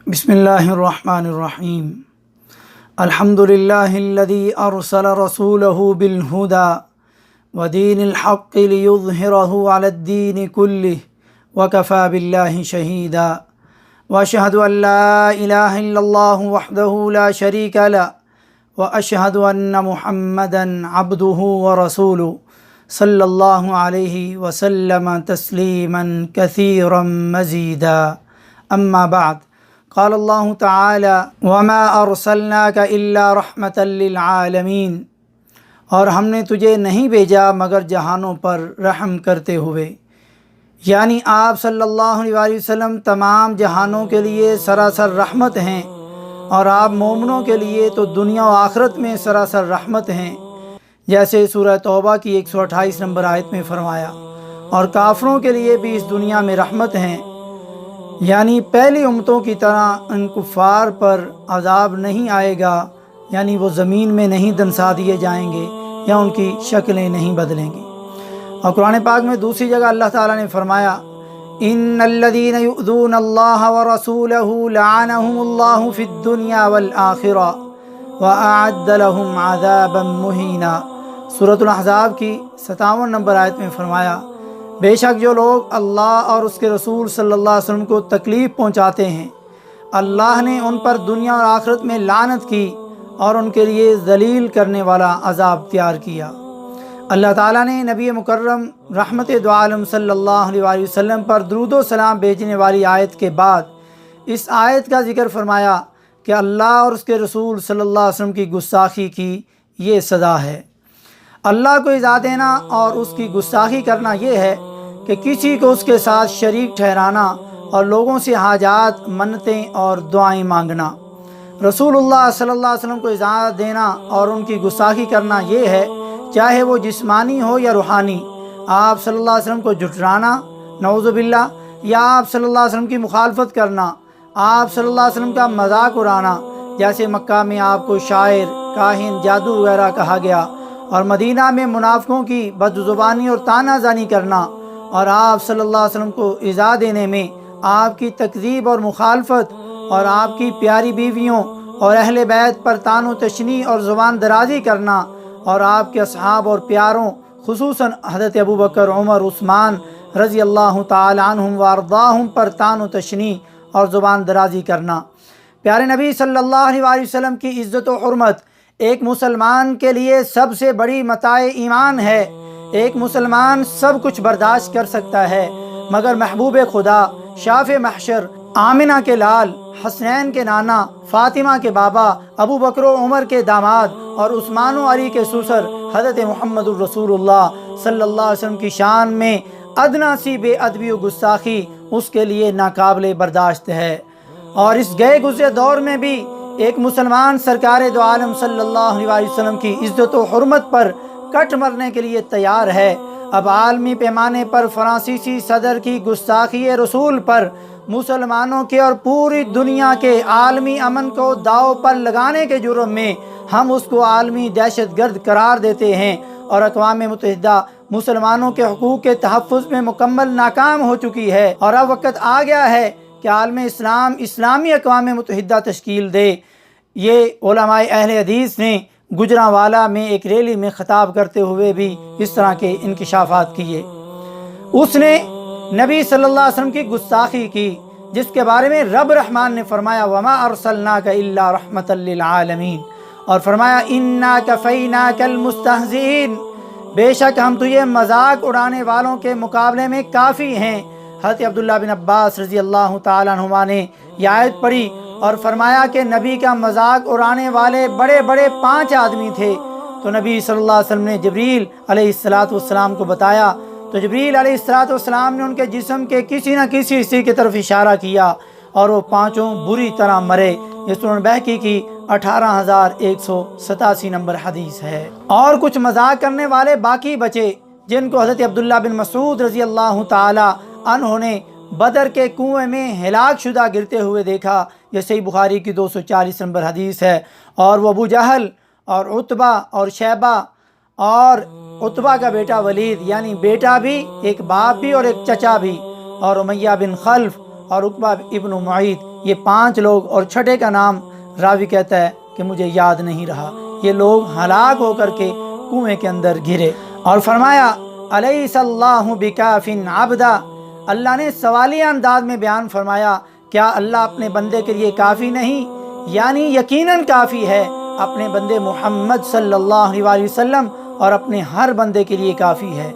بسم اللہ الرحمن الرحیم الحمد للہ الذی ارسل رسولہ بالہدى ودین الحق لیظہرہ علی الدین کلہ وکفی باللہ شہیدا واشہد ان لا الہ الا اللہ وحدہ لا شریک لہ واشہد ان محمدا عبدہ ورسولہ صلی اللہ علیہ وسلم تسلیما کثیرا مزیدا اما بعد قال اللہ تعالی وما ارسلناک الا رحمۃ للعالمین، اور ہم نے تجھے نہیں بھیجا مگر جہانوں پر رحم کرتے ہوئے، یعنی آپ صلی اللہ علیہ وسلم تمام جہانوں کے لیے سراسر رحمت ہیں، اور آپ مومنوں کے لیے تو دنیا و آخرت میں سراسر رحمت ہیں، جیسے سورہ توبہ کی 128 نمبر آیت میں فرمایا، اور کافروں کے لیے بھی اس دنیا میں رحمت ہیں، یعنی پہلی امتوں کی طرح ان کفار پر عذاب نہیں آئے گا، یعنی وہ زمین میں نہیں دنسا دیے جائیں گے یا ان کی شکلیں نہیں بدلیں گی۔ اور قرآن پاک میں دوسری جگہ اللہ تعالیٰ نے فرمایا ان الذین یؤذون اللہ ورسولہ لعنہم اللہ فی الدنیا والآخرہ واعد لہم عذابا مہینا۔ سورۃ الاحزاب کی 57 نمبر آیت میں فرمایا بے شک جو لوگ اللہ اور اس کے رسول صلی اللہ علیہ وسلم کو تکلیف پہنچاتے ہیں، اللہ نے ان پر دنیا اور آخرت میں لعنت کی اور ان کے لیے ذلیل کرنے والا عذاب تیار کیا۔ اللہ تعالیٰ نے نبی مکرم رحمت دو عالم صلی اللہ علیہ وسلم پر درود و سلام بھیجنے والی آیت کے بعد اس آیت کا ذکر فرمایا کہ اللہ اور اس کے رسول صلی اللہ علیہ وسلم کی گستاخی کی یہ سزا ہے۔ اللہ کو ایذا دینا اور اس کی گستاخی کرنا یہ ہے کہ کسی کو اس کے ساتھ شریک ٹھہرانا اور لوگوں سے حاجات، منتیں اور دعائیں مانگنا۔ رسول اللہ صلی اللہ علیہ وسلم کو ایذا دینا اور ان کی گستاخی کرنا یہ ہے، چاہے وہ جسمانی ہو یا روحانی۔ آپ صلی اللہ علیہ وسلم کو جھٹلانا، نعوذ باللہ، یا آپ صلی اللہ علیہ وسلم کی مخالفت کرنا، آپ صلی اللہ علیہ وسلم کا مذاق اڑانا، جیسے مکہ میں آپ کو شاعر، کاہن، جادو وغیرہ کہا گیا، اور مدینہ میں منافقوں کی بدزبانی اور طعنہ زنی کرنا، اور آپ صلی اللہ علیہ وسلم کو ایذا دینے میں آپ کی تکذیب اور مخالفت اور آپ کی پیاری بیویوں اور اہل بیت پر طعن و تشنیع اور زبان درازی کرنا، اور آپ کے اصحاب اور پیاروں خصوصاً حضرت ابوبکر، عمر، عثمان رضی اللہ تعالی عنہم وارضاہم پر طعن و تشنیع اور زبان درازی کرنا۔ پیارے نبی صلی اللہ علیہ وسلم کی عزت و حرمت ایک مسلمان کے لیے سب سے بڑی متاع ایمان ہے۔ ایک مسلمان سب کچھ برداشت کر سکتا ہے، مگر محبوب خدا، شاف محشر، آمنہ کے لال، حسنین کے نانا، فاطمہ کے بابا، ابو بکر و عمر کے داماد اور عثمان و علی کے سسر حضرت محمد الرسول اللہ صلی اللہ علیہ وسلم کی شان میں ادنا سی بے ادبی و گستاخی اس کے لیے ناقابل برداشت ہے۔ اور اس گئے گزرے دور میں بھی ایک مسلمان سرکار دو عالم صلی اللہ علیہ وسلم کی عزت و حرمت پر کٹ مرنے کے لیے تیار ہے۔ اب عالمی پیمانے پر فرانسیسی صدر کی گستاخی رسول پر مسلمانوں کے اور پوری دنیا کے عالمی امن کو داؤ پر لگانے کے جرم میں ہم اس کو عالمی دہشت گرد قرار دیتے ہیں، اور اقوام متحدہ مسلمانوں کے حقوق کے تحفظ میں مکمل ناکام ہو چکی ہے، اور اب وقت آ گیا ہے کہ عالم اسلام اسلامی اقوام متحدہ تشکیل دے۔ یہ علماء اہل حدیث نے گجرانوالہ میں ایک ریلی میں خطاب کرتے ہوئے بھی اس طرح کے انکشافات کیے۔ اس نے نبی صلی اللہ علیہ وسلم کی گستاخی کی، جس کے بارے میں رب رحمان نے فرمایا وما ارسلناک الا رحمۃ للعالمین، اور فرمایا انا کفیناک المستہزئین، بے شک ہم تجھے مذاق اڑانے والوں کے مقابلے میں کافی ہیں۔ حضرت عبداللہ بن عباس رضی اللہ تعالیٰ عنہما نے یہ آیت پڑھی اور فرمایا کہ نبی کا مذاق اڑانے والے بڑے بڑے 5 آدمی تھے۔ تو نبی صلی اللہ علیہ وسلم نے جبریل علیہ السلام کو بتایا، تو جبریل علیہ السلام نے ان کے جسم کے کسی نہ کسی حصے کی طرف اشارہ کیا، اور وہ 5 بری طرح مرے۔ یہ سنن بہقی کی 18187 نمبر حدیث ہے۔ اور کچھ مذاق کرنے والے باقی بچے، جن کو حضرت عبداللہ بن مسعود رضی اللہ تعالی عنہ نے بدر کے کنویں میں ہلاک شدہ گرتے ہوئے دیکھا۔ یہ صحیح بخاری کی 240 نمبر حدیث ہے۔ اور وہ ابو جہل اور عتبہ اور شیبہ اور عتبہ کا بیٹا ولید، یعنی بیٹا بھی، ایک باپ بھی اور ایک چچا بھی، اور امیہ بن خلف اور عقبہ ابن معیط، یہ 5 لوگ اور چھٹے کا نام راوی کہتا ہے کہ مجھے یاد نہیں رہا۔ یہ لوگ ہلاک ہو کر کے کنویں کے اندر گرے اور فرمایا الیس اللہ بکاف عبدا، اللہ نے سوالیہ انداز میں بیان فرمایا کیا اللہ اپنے بندے کے لیے کافی نہیں، یعنی یقیناً کافی ہے اپنے بندے محمد صلی اللہ علیہ وسلم، اور اپنے ہر بندے کے لیے کافی ہے۔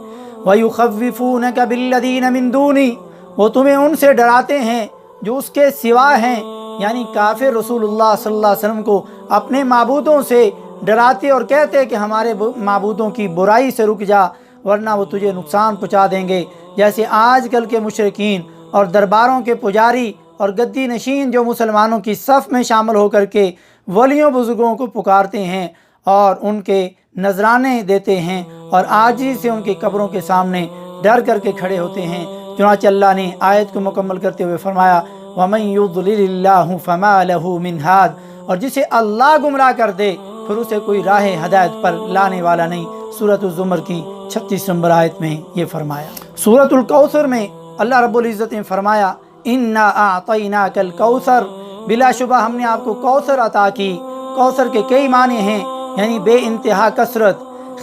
وَيُخَوِّفُونَكَ بِالَّذِينَ مِن دُونِهِ، وہ تمہیں ان سے ڈراتے ہیں جو اس کے سوا ہیں، یعنی کافر رسول اللہ صلی اللہ علیہ وسلم کو اپنے معبودوں سے ڈراتے اور کہتے کہ ہمارے معبودوں کی برائی سے رک جا ورنہ وہ تجھے نقصان پہنچا دیں گے، جیسے آج کل کے مشرکین اور درباروں کے پجاری اور گدی نشین جو مسلمانوں کی صف میں شامل ہو کر کے ولیوں بزرگوں کو پکارتے ہیں اور ان کے نذرانے دیتے ہیں اور عاجزی سے ان کی قبروں کے سامنے ڈر کر کے کھڑے ہوتے ہیں۔ چنانچہ اللہ نے آیت کو مکمل کرتے ہوئے فرمایا وَمَن يُضْلِلِ اللَّهُ فَمَا لَهُ مِنْ هَادٍ، اور جسے اللہ گمراہ کر دے پھر اسے کوئی راہ ہدایت پر لانے والا نہیں۔ سورۃ الزمر کی 36 نمبر آیت میں یہ فرمایا۔ سورۃ الکوثر میں اللہ رب العزت نے فرمایا اِنَّا أَعْطَيْنَاكَ الْكَوْثَرَ، بلا شبہ ہم نے آپ کو کوثر عطا کی۔ کوثر کے کئی معنی ہیں، یعنی بے انتہا کثرت،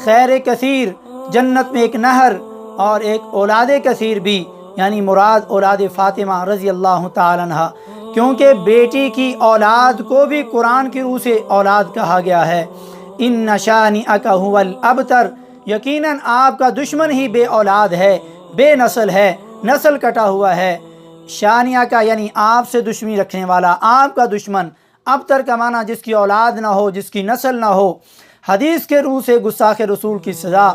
خیر کثیر، جنت میں ایک نہر، اور ایک اولاد کثیر بھی، یعنی مراد اولاد فاطمہ رضی اللہ تعالی عنہ، کیونکہ بیٹی کی اولاد کو بھی قرآن کی روح سے اولاد کہا گیا ہے۔ اِنَّ شَانِئَكَ هُوَ الْأَبْتَرُ، یقیناً آپ کا دشمن ہی بے اولاد ہے، بے نسل ہے، نسل کٹا ہوا ہے۔ شانیہ کا یعنی آپ سے دشمنی رکھنے والا، آپ کا دشمن۔ ابتر کا معنی جس کی اولاد نہ ہو، جس کی نسل نہ ہو۔ حدیث کے روح سے گستاخ رسول کی سزا،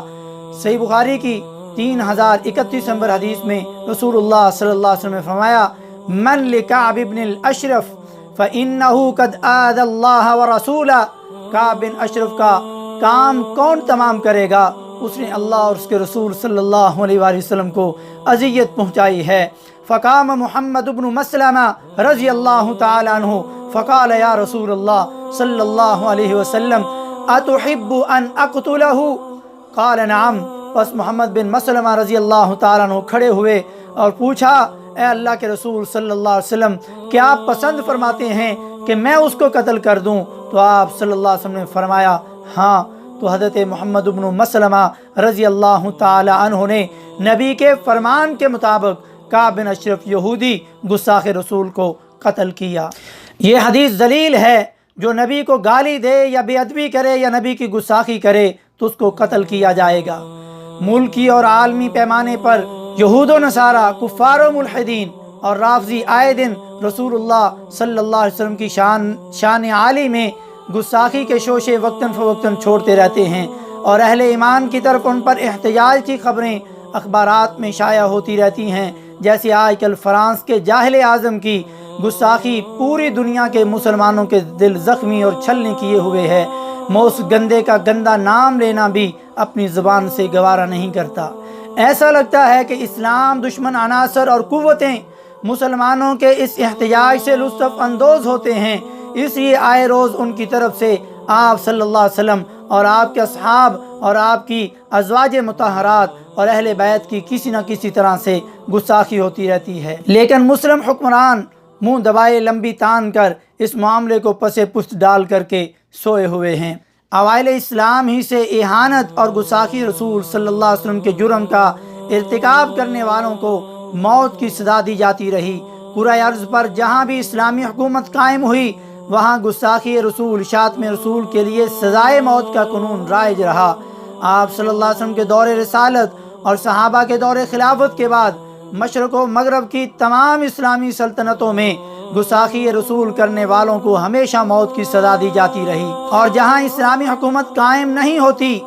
صحیح بخاری کی 3031 نمبر حدیث میں رسول اللہ صلی اللہ علیہ وسلم نے فرمایا من لکعب بن الاشرف فإنه قد آذى اللہ ورسولہ، کعب بن اشرف کا کام کون تمام کرے گا، اس نے اللہ اور اس کے رسول صلی اللہ علیہ وآلہ وسلم کو اذیت پہنچائی ہے۔ فقام محمد بن مسلمہ رضی اللہ تعالی عنہ فقال یا رسول اللہ صلی اللہ علیہ وسلم اتحب ان اقتلہ، قال نعم، پس محمد بن مسلمہ رضی اللہ تعالی عنہ کھڑے ہوئے اور پوچھا اے اللہ کے رسول صلی اللہ علیہ وسلم کیا آپ پسند فرماتے ہیں کہ میں اس کو قتل کر دوں؟ تو آپ صلی اللہ علیہ وسلم نے فرمایا ہاں۔ تو حضرت محمد بن مسلمہ رضی اللہ تعالی عنہ نے نبی کے فرمان کے مطابق کعب بن اشرف یہودی گستاخ رسول کو قتل کیا۔ یہ حدیث دلیل ہے جو نبی کو گالی دے یا بے ادبی کرے یا نبی کی گستاخی کرے تو اس کو قتل کیا جائے گا۔ ملکی اور عالمی پیمانے پر یہود و نصارہ، کفار و ملحدین اور رافضی آئے دن رسول اللہ صلی اللہ علیہ وسلم کی شان عالی میں گستاخی کے شوشے وقتاً فوقتاً چھوڑتے رہتے ہیں، اور اہل ایمان کی طرف ان پر احتجاج کی خبریں اخبارات میں شائع ہوتی رہتی ہیں، جیسے آج کل فرانس کے جاہل اعظم کی گستاخی پوری دنیا کے مسلمانوں کے دل زخمی اور چھلنے کیے ہوئے ہے۔ میں اس گندے کا گندا نام لینا بھی اپنی زبان سے گوارا نہیں کرتا۔ ایسا لگتا ہے کہ اسلام دشمن عناصر اور قوتیں مسلمانوں کے اس احتجاج سے لطف اندوز ہوتے ہیں، اس لیے آئے روز ان کی طرف سے آپ صلی اللہ علیہ وسلم اور آپ کے اصحاب اور آپ کی ازواج مطہرات اور اہل بیت کی کسی نہ کسی طرح سے گستاخی ہوتی رہتی ہے، لیکن مسلم حکمران منہ دبائے لمبی تان کر اس معاملے کو پسے پشت ڈال کر کے سوئے ہوئے ہیں۔ اوائل اسلام ہی سے اہانت اور گستاخی رسول صلی اللہ علیہ وسلم کے جرم کا ارتکاب کرنے والوں کو موت کی سزا دی جاتی رہی۔ پورا عرض پر جہاں بھی اسلامی حکومت قائم ہوئی وہاں گستاخی رسول، شاتم رسول کے لیے سزائے موت کا قانون رائج رہا۔ آپ صلی اللہ علیہ وسلم کے دور رسالت اور صحابہ کے دور خلافت کے بعد مشرق و مغرب کی تمام اسلامی سلطنتوں میں گستاخی رسول کرنے والوں کو ہمیشہ موت کی سزا دی جاتی رہی، اور جہاں اسلامی حکومت قائم نہیں ہوتی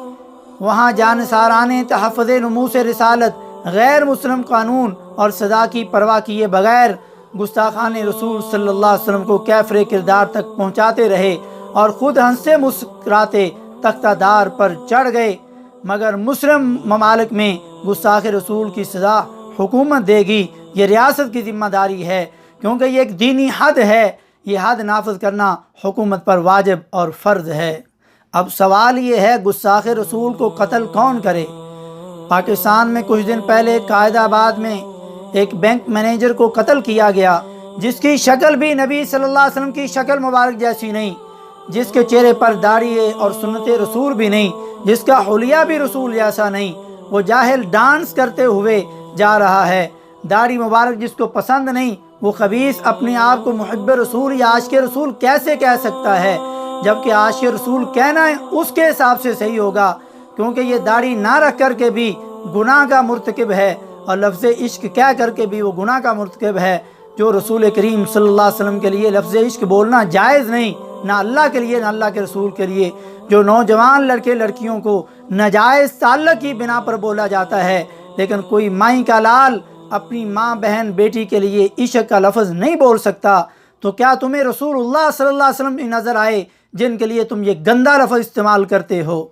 وہاں جانثاران تحفظ نموس رسالت غیر مسلم قانون اور سزا کی پرواہ کیے بغیر گستاخان رسول صلی اللہ علیہ وسلم کو کیفر کردار تک پہنچاتے رہے اور خود ہنستے مسکراتے تختہ دار پر چڑھ گئے۔ مگر مسلم ممالک میں گستاخ رسول کی سزا حکومت دے گی، یہ ریاست کی ذمہ داری ہے، کیونکہ یہ ایک دینی حد ہے، یہ حد نافذ کرنا حکومت پر واجب اور فرض ہے۔ اب سوال یہ ہے گستاخ رسول کو قتل کون کرے؟ پاکستان میں کچھ دن پہلے قائد آباد میں ایک بینک مینیجر کو قتل کیا گیا، جس کی شکل بھی نبی صلی اللہ علیہ وسلم کی شکل مبارک جیسی نہیں، جس کے چہرے پر داڑھی ہے اور سنت رسول بھی نہیں، جس کا حلیہ بھی رسول جیسا نہیں، وہ جاہل ڈانس کرتے ہوئے جا رہا ہے۔ داڑھی مبارک جس کو پسند نہیں، وہ خبیث اپنے آپ کو محب رسول یا عاشق رسول کیسے کہہ سکتا ہے، جبکہ عاشق رسول کہنا ہے اس کے حساب سے صحیح ہوگا، کیونکہ یہ داڑھی نہ رکھ کر کے بھی گناہ کا مرتکب ہے، اور لفظ عشق کہہ کر کے بھی وہ گناہ کا مرتکب ہے، جو رسول کریم صلی اللہ علیہ وسلم کے لیے لفظ عشق بولنا جائز نہیں، نہ اللہ کے لیے نہ اللہ کے رسول کے لیے۔ جو نوجوان لڑکے لڑکیوں کو ناجائز تعلق کی بنا پر بولا جاتا ہے، لیکن کوئی مائی کا لال اپنی ماں بہن بیٹی کے لیے عشق کا لفظ نہیں بول سکتا، تو کیا تمہیں رسول اللہ صلی اللہ علیہ وسلم نظر آئے جن کے لیے تم یہ گندا لفظ استعمال کرتے ہو؟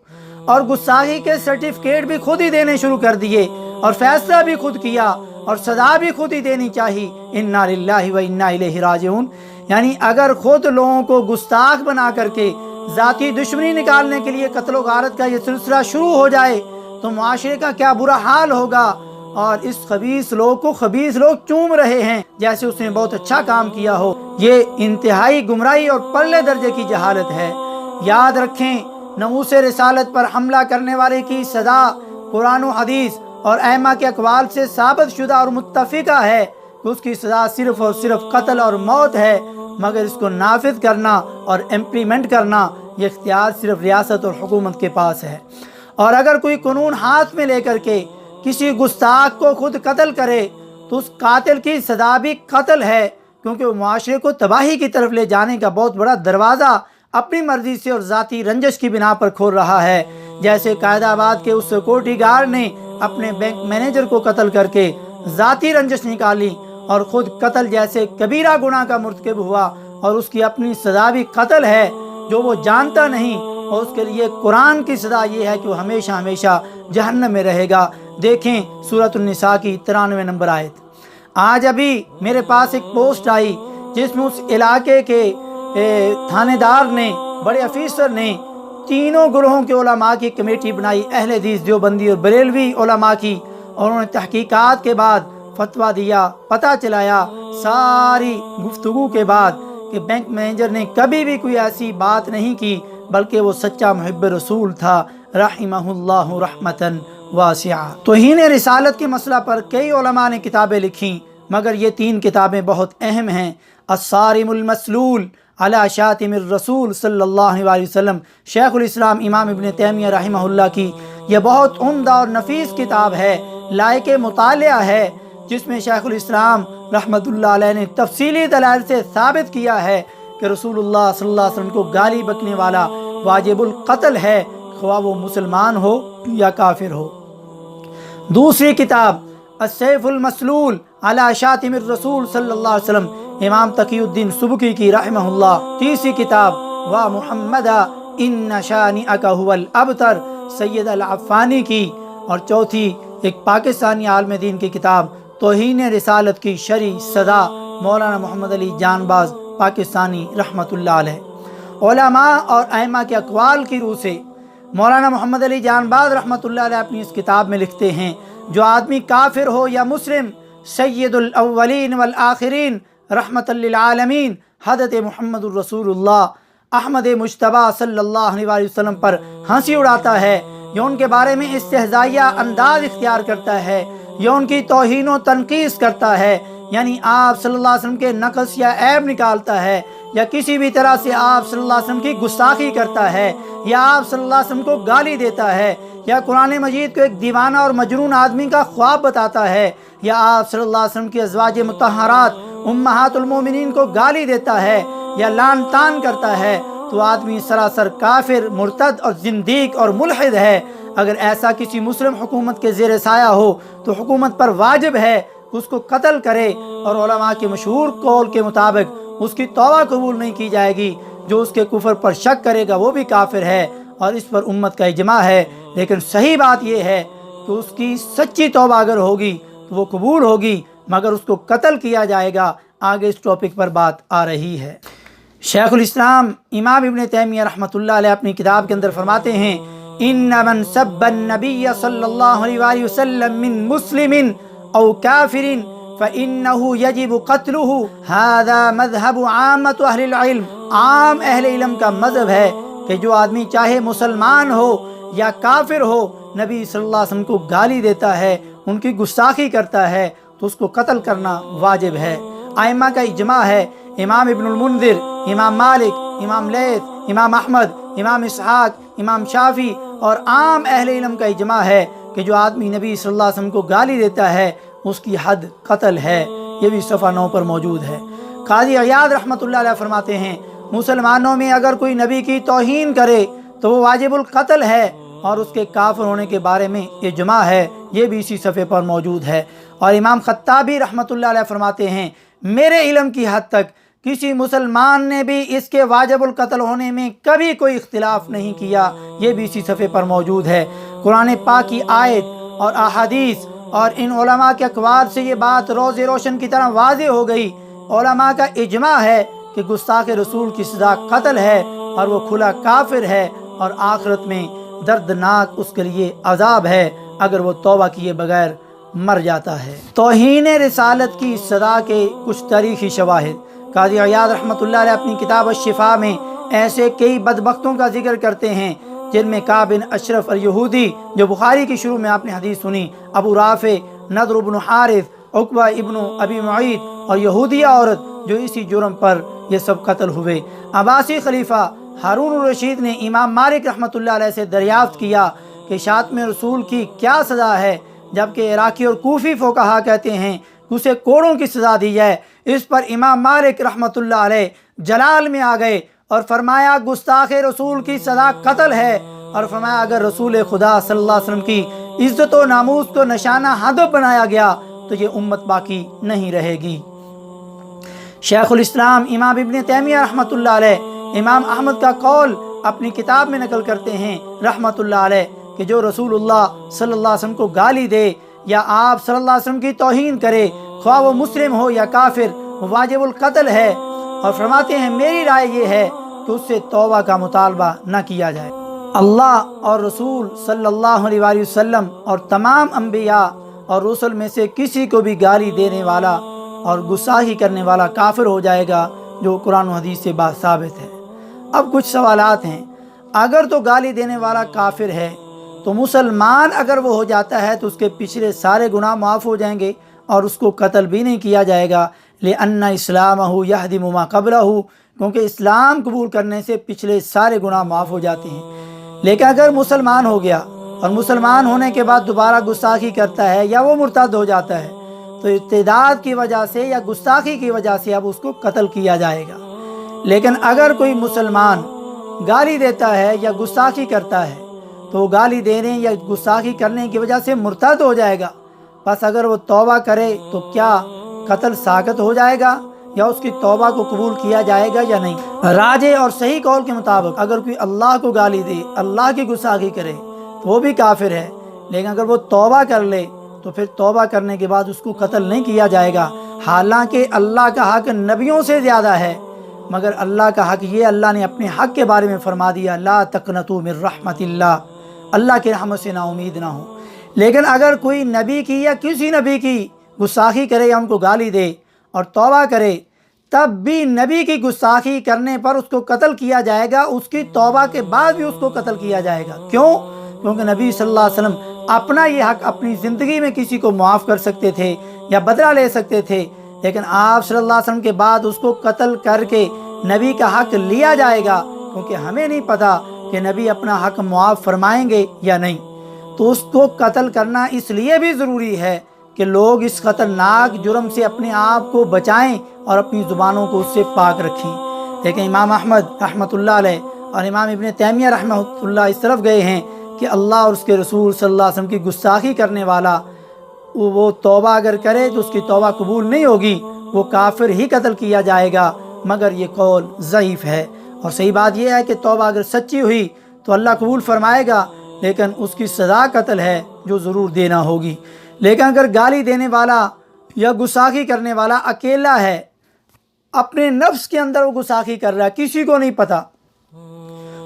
اور گستاخی کے سرٹیفکیٹ بھی خود ہی دینے شروع کر دیے، اور فیصلہ بھی خود کیا، اور سزا بھی خود ہی دینی چاہیے۔ انا للہ و انا الیہ راجعون۔ یعنی اگر خود لوگوں کو گستاخ بنا کر کے ذاتی دشمنی نکالنے کے لیے قتل و غارت کا یہ سلسلہ شروع ہو جائے تو معاشرے کا کیا برا حال ہوگا۔ اور اس خبیث لوگ کو خبیث لوگ چوم رہے ہیں جیسے اس نے بہت اچھا کام کیا ہو۔ یہ انتہائی گمراہی اور پرلے درجے کی جہالت ہے۔ یاد رکھیں، ناموس رسالت پر حملہ کرنے والے کی سزا قرآن و حدیث اور ائمہ کے اقوال سے ثابت شدہ اور متفقہ ہے کہ اس کی سزا صرف اور صرف قتل اور موت ہے، مگر اس کو نافذ کرنا اور امپلیمنٹ کرنا یہ اختیار صرف ریاست اور حکومت کے پاس ہے۔ اور اگر کوئی قانون ہاتھ میں لے کر کے کسی گستاخ کو خود قتل کرے تو اس قاتل کی سزا بھی قتل ہے، کیونکہ وہ معاشرے کو تباہی کی طرف لے جانے کا بہت بڑا دروازہ اپنی مرضی سے اور ذاتی رنجش کی بنا پر کھول رہا ہے۔ جیسے قائد آباد کے اس سیکورٹی گارڈ نے اپنے بینک مینیجر کو قتل کر کے ذاتی رنجش نکالی اور خود قتل جیسے کبیرہ گناہ کا مرتکب ہوا، اور اس کی اپنی سزا بھی قتل ہے جو وہ جانتا نہیں، اور اس کے لیے قرآن کی سزا یہ ہے کہ وہ ہمیشہ ہمیشہ جہنم میں رہے گا۔ دیکھیں سورۃ النساء کی 93 نمبر آیت۔ آج ابھی میرے پاس ایک پوسٹ آئی جس میں اس علاقے کے تھانے دار نے، بڑے افیسر نے، تینوں گروہوں کے علماء کی کمیٹی بنائی، اہل حدیث، دیوبندی اور بریلوی علماء کی، اور انہوں نے تحقیقات کے بعد فتویٰ دیا، پتہ چلایا ساری گفتگو کے بعد کہ بینک مینیجر نے کبھی بھی کوئی ایسی بات نہیں کی، بلکہ وہ سچا محب رسول تھا، رحمہ اللہ رحمتاً واسعہ۔ توہین رسالت کے مسئلہ پر کئی علماء نے کتابیں لکھیں، مگر یہ 3 کتابیں بہت اہم ہیں۔ الصارم المسلول علی شاتم الرسول صلی اللہ علیہ وسلم، شیخ الاسلام امام ابن تیمیہ رحمہ اللہ کی یہ بہت عمدہ اور نفیس کتاب ہے، لائق مطالعہ ہے، جس میں شیخ الاسلام رحمۃ اللہ علیہ نے تفصیلی دلائل سے ثابت کیا ہے کہ رسول اللہ صلی اللہ علیہ وسلم کو گالی بکنے والا واجب القتل ہے، خواہ وہ مسلمان ہو یا کافر ہو۔ دوسری کتاب السیف المسلول علی شاتم الرسول صلی اللہ علیہ وسلم، امام تقی الدین سبکی کی رحمہ اللہ۔ تیسری کتاب وا محمد ان شانئک هو الابتر، سید العفانی کی۔ اور چوتھی ایک پاکستانی عالم دین کی کتاب توہین رسالت کی شرعی سزا، مولانا محمد علی جانباز پاکستانی رحمۃ اللہ علیہ۔ علماء اور ائمہ کے اقوال کی روح سے مولانا محمد علی جانباز رحمۃ اللہ علیہ اپنی اس کتاب میں لکھتے ہیں، جو آدمی کافر ہو یا مسلم، سید الاولین والآخرین رحمت للعالمین حضرت محمد الرسول اللہ احمد مجتبیٰ صلی اللہ علیہ وسلم پر ہنسی اڑاتا ہے، یا ان کے بارے میں استہزائیہ انداز اختیار کرتا ہے، یا ان کی توہین و تنقیص کرتا ہے، یعنی آپ صلی اللہ علیہ وسلم کے نقص یا عیب نکالتا ہے، یا کسی بھی طرح سے آپ صلی اللہ علیہ وسلم کی گستاخی کرتا ہے، یا آپ صلی اللہ علیہ وسلم کو گالی دیتا ہے، یا قرآن مجید کو ایک دیوانہ اور مجنون آدمی کا خواب بتاتا ہے، یا آپ صلی اللہ علیہ وسلم کی ازواج مطہرات امہات المومنین کو گالی دیتا ہے یا لعن طعن کرتا ہے، تو آدمی سراسر کافر، مرتد اور زندیق اور ملحد ہے۔ اگر ایسا کسی مسلم حکومت کے زیر سایہ ہو تو حکومت پر واجب ہے کہ اس کو قتل کرے، اور علماء کے مشہور قول کے مطابق اس کی توبہ قبول نہیں کی جائے گی۔ جو اس کے کفر پر شک کرے گا وہ بھی کافر ہے، اور اس پر امت کا اجماع ہے۔ لیکن صحیح بات یہ ہے کہ اس کی سچی توبہ اگر ہوگی تو وہ قبول ہوگی، مگر اس کو قتل کیا جائے گا۔ آگے اس ٹاپک پر بات آ رہی ہے۔ شیخ الاسلام امام ابن تیمیہ رحمۃ اللہ علیہ اپنی کتاب کے اندر فرماتے ہیں، ان من سب النبی صلی اللہ علیہ وسلم من مسلم او کافر فإنه يجب قتله هذا مذهب عامة أهل العلم، عام اہل علم کا مذہب ہے کہ جو آدمی چاہے مسلمان ہو یا کافر ہو نبی صلی اللہ علیہ وسلم کو گالی دیتا ہے، ان کی گستاخی کرتا ہے تو اس کو قتل کرنا واجب ہے۔ ائمہ کا اجماع ہے، امام ابن المنذر، امام مالک، امام لیث، امام احمد، امام اسحاق، امام شافعی اور عام اہل علم کا اجماع ہے کہ جو آدمی نبی صلی اللہ علیہ وسلم کو گالی دیتا ہے اس کی حد قتل ہے۔ یہ بھی صفحہ 9 پر موجود ہے۔ قاضی عیاض رحمۃ اللہ علیہ فرماتے ہیں مسلمانوں میں اگر کوئی نبی کی توہین کرے تو وہ واجب القتل ہے، اور اس کے کافر ہونے کے بارے میں اجماع ہے، یہ بھی اسی صفحے پر موجود ہے۔ اور امام خطابی رحمۃ اللہ علیہ فرماتے ہیں میرے علم کی حد تک کسی مسلمان نے بھی اس کے واجب القتل ہونے میں کبھی کوئی اختلاف نہیں کیا، یہ بھی اسی صفحے پر موجود ہے۔ قرآن پاک کی آیت اور احادیث اور ان علماء کے اقوال سے یہ بات روز روشن کی طرح واضح ہو گئی۔ علماء کا اجماع ہے کہ گستاخ رسول کی سزا قتل ہے اور وہ کھلا کافر ہے، اور آخرت میں دردناک اس کے لیے عذاب ہے اگر وہ توبہ کیے بغیر مر جاتا ہے۔ توہین رسالت کی سزا کے کچھ تاریخی شواہد۔ قاضی عیاض رحمۃ اللہ علیہ اپنی کتاب الشفاء میں ایسے کئی بدبختوں کا ذکر کرتے ہیں جن میں کعب بن اشرف الیہودی جو بخاری کی شروع میں آپ نے حدیث سنی، ابو رافع، نضر بن حارث، عقبہ ابن ابی معیط اور یہودیہ عورت جو اسی جرم پر یہ سب قتل ہوئے۔ عباسی خلیفہ ہارون الرشید نے امام مالک رحمۃ اللہ علیہ سے دریافت کیا کہ شاتم رسول کی کیا سزا ہے، جبکہ عراقی اور کوفی فقہا کہتے ہیں کہ اسے کوڑوں کی سزا دی جائے۔ اس پر امام مالک رحمۃ اللہ علیہ جلال میں آ گئے اور فرمایا گستاخ رسول کی سزا قتل ہے، اور فرمایا اگر رسول خدا صلی اللہ علیہ وسلم کی عزت و ناموس کو نشانہ ہدف بنایا گیا تو یہ امت باقی نہیں رہے گی۔ شیخ الاسلام امام ابن تیمیہ رحمۃ اللہ علیہ امام احمد کا قول اپنی کتاب میں نقل کرتے ہیں رحمۃ اللہ علیہ کہ جو رسول اللہ صلی اللہ علیہ وسلم کو گالی دے یا آپ صلی اللہ علیہ وسلم کی توہین کرے، خواہ وہ مسلم ہو یا کافر، وہ واجب القتل ہے۔ اور فرماتے ہیں میری رائے یہ ہے کہ اس سے توبہ کا مطالبہ نہ کیا جائے۔ اللہ اور رسول صلی اللہ علیہ وآلہ وسلم اور تمام انبیاء اور رسل میں سے کسی کو بھی گالی دینے والا اور گستاخی کرنے والا کافر ہو جائے گا، جو قرآن و حدیث سے بات ثابت ہے۔ اب کچھ سوالات ہیں۔ اگر تو گالی دینے والا کافر ہے تو مسلمان اگر وہ ہو جاتا ہے تو اس کے پچھلے سارے گناہ معاف ہو جائیں گے اور اس کو قتل بھی نہیں کیا جائے گا، لأن اسلامہ یہدم ما قبلہ، کیونکہ اسلام قبول کرنے سے پچھلے سارے گناہ معاف ہو جاتے ہیں۔ لیکن اگر مسلمان ہو گیا اور مسلمان ہونے کے بعد دوبارہ گستاخی کرتا ہے یا وہ مرتد ہو جاتا ہے تو ارتداد کی وجہ سے یا گستاخی کی وجہ سے اب اس کو قتل کیا جائے گا۔ لیکن اگر کوئی مسلمان گالی دیتا ہے یا گستاخی کرتا ہے تو وہ گالی دینے یا گستاخی کرنے کی وجہ سے مرتد ہو جائے گا، بس اگر وہ توبہ کرے تو کیا قتل ساقط ہو جائے گا یا اس کی توبہ کو قبول کیا جائے گا یا نہیں؟ راجح اور صحیح قول کے مطابق اگر کوئی اللہ کو گالی دے، اللہ کی گستاخی کرے تو وہ بھی کافر ہے، لیکن اگر وہ توبہ کر لے تو پھر توبہ کرنے کے بعد اس کو قتل نہیں کیا جائے گا۔ حالانکہ اللہ کا حق نبیوں سے زیادہ ہے، مگر اللہ کا حق یہ اللہ نے اپنے حق کے بارے میں فرما دیا لا تقنطوا من رحمت اللہ، اللہ کی رحمت سے نا امید نہ ہو۔ لیکن اگر کوئی نبی کی یا کسی نبی کی گستاخی کرے یا ان کو گالی دے اور توبہ کرے، تب بھی نبی کی گستاخی کرنے پر اس کو قتل کیا جائے گا، اس کی توبہ کے بعد بھی اس کو قتل کیا جائے گا۔ کیوں؟ کیونکہ نبی صلی اللہ علیہ وسلم اپنا یہ حق اپنی زندگی میں کسی کو معاف کر سکتے تھے یا بدلہ لے سکتے تھے، لیکن آپ صلی اللہ علیہ وسلم کے بعد اس کو قتل کر کے نبی کا حق لیا جائے گا، کیونکہ ہمیں نہیں پتہ کہ نبی اپنا حق معاف فرمائیں گے یا نہیں۔ تو اس کو قتل کرنا اس لیے بھی ضروری ہے کہ لوگ اس خطرناک جرم سے اپنے آپ کو بچائیں اور اپنی زبانوں کو اس سے پاک رکھیں۔ لیکن امام احمد رحمۃ اللہ علیہ اور امام ابن تیمیہ رحمۃ اللہ اس طرف گئے ہیں کہ اللہ اور اس کے رسول صلی اللہ علیہ وسلم کی گستاخی کرنے والا وہ توبہ اگر کرے تو اس کی توبہ قبول نہیں ہوگی، وہ کافر ہی قتل کیا جائے گا، مگر یہ قول ضعیف ہے۔ اور صحیح بات یہ ہے کہ توبہ اگر سچی ہوئی تو اللہ قبول فرمائے گا، لیکن اس کی سزا قتل ہے جو ضرور دینا ہوگی۔ لیکن اگر گالی دینے والا یا گستاخی کرنے والا اکیلا ہے، اپنے نفس کے اندر وہ گستاخی کر رہا ہے، کسی کو نہیں پتہ،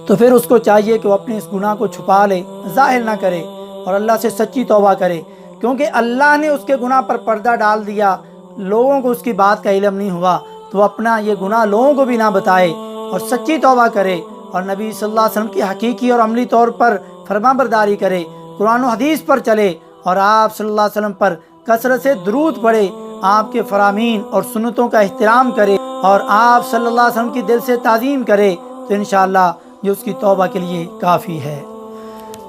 تو پھر اس کو چاہیے کہ وہ اپنے اس گناہ کو چھپا لے، ظاہر نہ کرے اور اللہ سے سچی توبہ کرے، کیونکہ اللہ نے اس کے گناہ پر پردہ ڈال دیا۔ لوگوں کو اس کی بات کا علم نہیں ہوا تو اپنا یہ گناہ لوگوں کو بھی نہ بتائے اور سچی توبہ کرے اور نبی صلی اللہ علیہ وسلم کی حقیقی اور عملی طور پر فرما برداری کرے، قرآن و حدیث پر چلے اور آپ صلی اللہ علیہ وسلم پر کثرت سے درود پڑھے، آپ کے فرامین اور سنتوں کا احترام کرے اور آپ صلی اللہ علیہ وسلم کی دل سے تعظیم کرے تو انشاءاللہ یہ اس کی توبہ کے لیے کافی ہے۔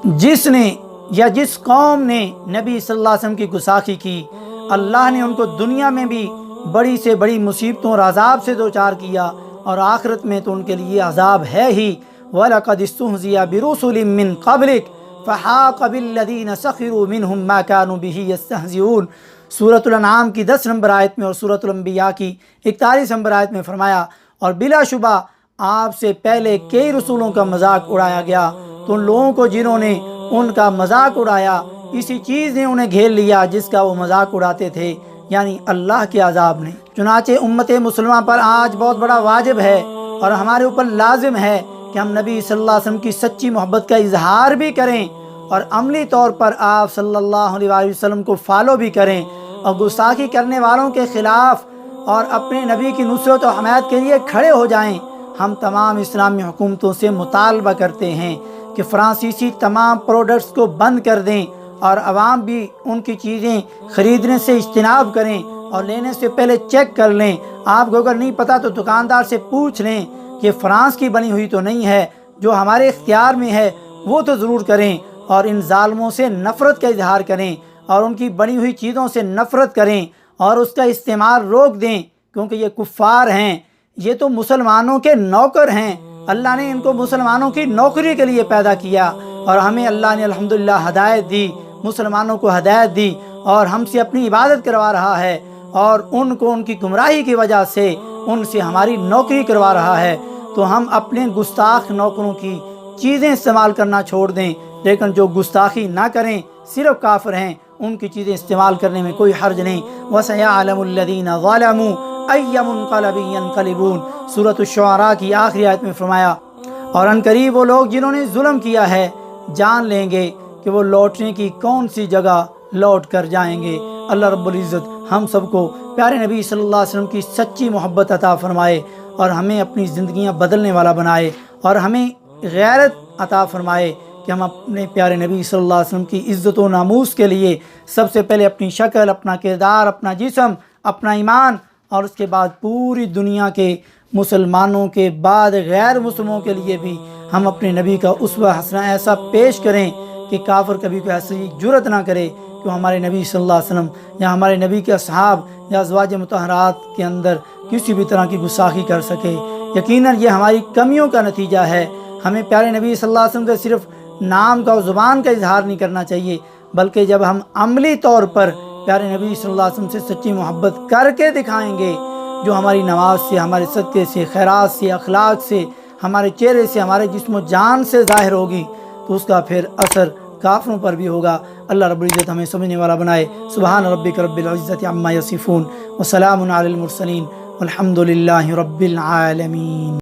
جس نے یا جس قوم نے نبی صلی اللہ علیہ وسلم کی گستاخی کی، اللہ نے ان کو دنیا میں بھی بڑی سے بڑی مصیبتوں اور عذاب سے دوچار کیا اور آخرت میں تو ان کے لیے عذاب ہے ہی۔ وَلَقَدِ اسْتُهْزِئَ بِرُسُلٍ مِّن قَبْلِكَ فَحَاقَ بِالَّذِينَ سَخِرُوا مِنْهُمْ مَا كَانُوا بِهِ يَسْتَهْزِئُونَ سورۃ الانعام کی 10 نمبر آیت میں اور سورۃ الانبیاء کی 41 نمبر آیت میں فرمایا، اور بلا شبہ آپ سے پہلے کئی رسولوں کا مذاق اڑایا گیا تو ان لوگوں کو جنہوں نے ان کا مذاق اڑایا اسی چیز نے انہیں گھیر لیا جس کا وہ مذاق اڑاتے تھے، یعنی اللہ کے عذاب نے۔ چنانچہ امت مسلمہ پر آج بہت بڑا واجب ہے اور ہمارے اوپر لازم ہے کہ ہم نبی صلی اللہ علیہ وسلم کی سچی محبت کا اظہار بھی کریں اور عملی طور پر آپ صلی اللہ علیہ وسلم کو فالو بھی کریں اور گستاخی کرنے والوں کے خلاف اور اپنے نبی کی نصرت و حمایت کے لیے کھڑے ہو جائیں۔ ہم تمام اسلامی حکومتوں سے مطالبہ کرتے ہیں کہ فرانسیسی تمام پروڈکٹس کو بند کر دیں اور عوام بھی ان کی چیزیں خریدنے سے اجتناب کریں اور لینے سے پہلے چیک کر لیں۔ آپ کو اگر نہیں پتہ تو دکاندار سے پوچھ لیں کہ فرانس کی بنی ہوئی تو نہیں ہے، جو ہمارے اختیار میں ہے وہ تو ضرور کریں، اور ان ظالموں سے نفرت کا اظہار کریں اور ان کی بنی ہوئی چیزوں سے نفرت کریں اور اس کا استعمال روک دیں، کیونکہ یہ کفار ہیں، یہ تو مسلمانوں کے نوکر ہیں۔ اللہ نے ان کو مسلمانوں کی نوکری کے لیے پیدا کیا اور ہمیں اللہ نے الحمدللہ ہدایت دی، مسلمانوں کو ہدایت دی اور ہم سے اپنی عبادت کروا رہا ہے، اور ان کو ان کی گمراہی کی وجہ سے ان سے ہماری نوکری کروا رہا ہے۔ تو ہم اپنے گستاخ نوکروں کی چیزیں استعمال کرنا چھوڑ دیں، لیکن جو گستاخی نہ کریں، صرف کافر ہیں، ان کی چیزیں استعمال کرنے میں کوئی حرج نہیں۔ وَسَيَعْلَمُ الَّذِينَ ظَلَمُوا أَيَّ مُنقَلَبٍ يَنقَلِبُونَ سورۃ الشعراء کی آخری آیت میں فرمایا، اور ان قریب وہ لوگ جنہوں نے ظلم کیا ہے جان لیں گے کہ وہ لوٹنے کی کون سی جگہ لوٹ کر جائیں گے۔ اللہ رب العزت ہم سب کو پیارے نبی صلی اللہ علیہ وسلم کی سچی محبت عطا فرمائے اور ہمیں اپنی زندگیاں بدلنے والا بنائے، اور ہمیں غیرت عطا فرمائے کہ ہم اپنے پیارے نبی صلی اللہ علیہ وسلم کی عزت و ناموس کے لیے سب سے پہلے اپنی شکل، اپنا کردار، اپنا جسم، اپنا ایمان، اور اس کے بعد پوری دنیا کے مسلمانوں کے بعد غیر مسلموں کے لیے بھی ہم اپنے نبی کا اسوہ حسنہ ایسا پیش کریں کہ کافر کبھی کوئی ایسی جرت نہ کرے کہ ہمارے نبی صلی اللہ علیہ وسلم یا ہمارے نبی کے اصحاب یا ازواج مطہرات کے اندر کسی بھی طرح کی گستاخی کر سکے۔ یقیناً یہ ہماری کمیوں کا نتیجہ ہے۔ ہمیں پیارے نبی صلی اللہ علیہ وسلم کا صرف نام کا اور زبان کا اظہار نہیں کرنا چاہیے، بلکہ جب ہم عملی طور پر پیارے نبی صلی اللہ علیہ وسلم سے سچی محبت کر کے دکھائیں گے، جو ہماری نماز سے، ہمارے صدقے سے، خیرات سے، اخلاق سے، ہمارے چہرے سے، ہمارے جسم و جان سے ظاہر ہوگی، تو اس کا پھر اثر کافروں پر بھی ہوگا۔ اللہ رب العزت ہمیں سمجھنے والا بنائے۔ سبحان ربک رب العزت عما یصفون وسلام علی المرسلین والحمد للہ رب العالمین۔